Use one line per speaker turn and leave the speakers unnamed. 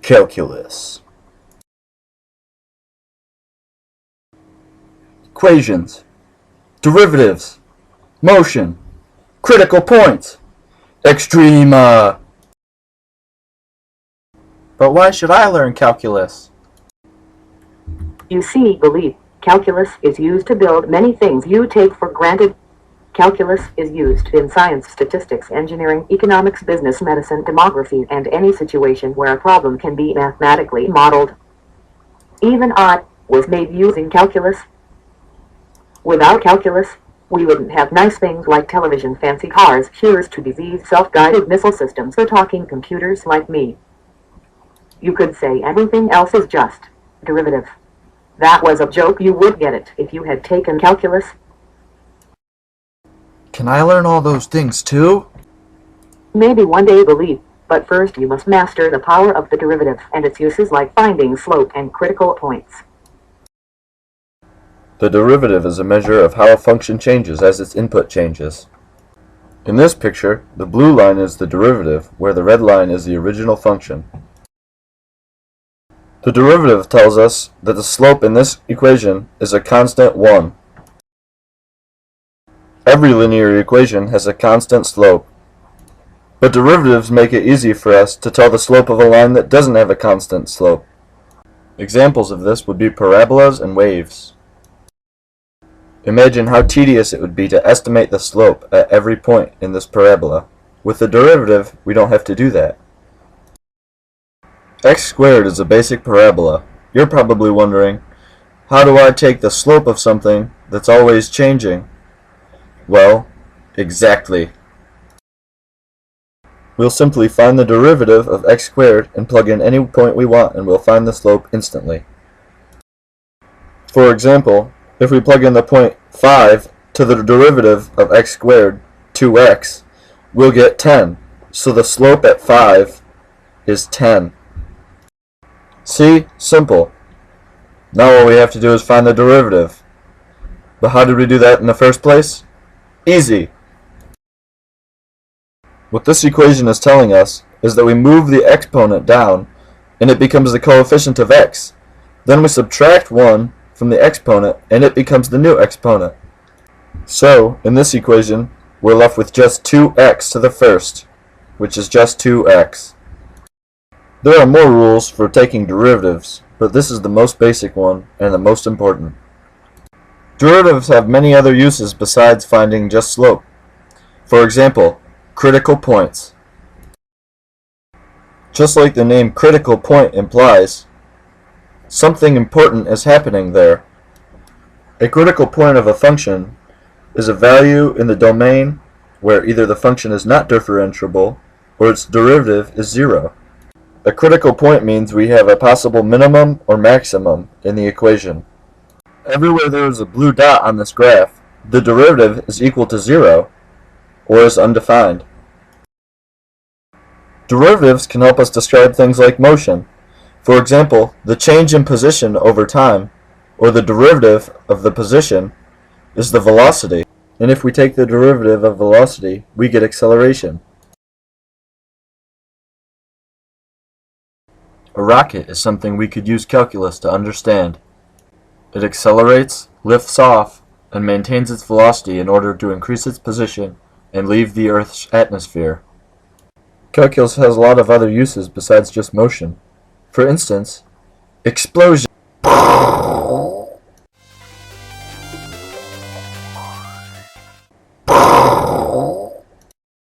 Calculus. Equations, derivatives, motion, critical points, extrema. But why should I learn calculus?
You see, believe, calculus is used to build many things you take for granted. Calculus is used in science, statistics, engineering, economics, business, medicine, demography, and any situation where a problem can be mathematically modeled. Even art was made using calculus. Without calculus, we wouldn't have nice things like television, fancy cars, cures to disease, self-guided missile systems, or talking computers like me. You could say everything else is just derivative. That was a joke. You would get it if you had taken calculus.
Can I learn all those things too?
Maybe one day, believe, but first you must master the power of the derivative and its uses, like finding slope and critical points.
The derivative is a measure of how a function changes as its input changes. In this picture, the blue line is the derivative, where the red line is the original function. The derivative tells us that the slope in this equation is a constant 1. Every linear equation has a constant slope. But derivatives make it easy for us to tell the slope of a line that doesn't have a constant slope. Examples of this would be parabolas and waves. Imagine how tedious it would be to estimate the slope at every point in this parabola. With the derivative, we don't have to do that. X squared is a basic parabola. You're probably wondering, how do I take the slope of something that's always changing? Well, exactly. We'll simply find the derivative of x squared and plug in any point we want, and we'll find the slope instantly. For example, if we plug in the point 5 to the derivative of x squared, 2x, we'll get 10. So the slope at 5 is 10. See? Simple. Now all we have to do is find the derivative. But how did we do that in the first place? Easy. What this equation is telling us is that we move the exponent down and it becomes the coefficient of x. Then we subtract 1 from the exponent and it becomes the new exponent. So, in this equation, we're left with just 2x to the first, which is just 2x. There are more rules for taking derivatives, but this is the most basic one and the most important. Derivatives have many other uses besides finding just slope. For example, critical points. Just like the name critical point implies, something important is happening there. A critical point of a function is a value in the domain where either the function is not differentiable or its derivative is 0. A critical point means we have a possible minimum or maximum in the equation. Everywhere there is a blue dot on this graph, the derivative is equal to 0 or is undefined. Derivatives can help us describe things like motion. For example, the change in position over time, or the derivative of the position, is the velocity. And if we take the derivative of velocity, we get acceleration. A rocket is something we could use calculus to understand. It accelerates, lifts off, and maintains its velocity in order to increase its position and leave the Earth's atmosphere. Calculus has a lot of other uses besides just motion. For instance, explosion.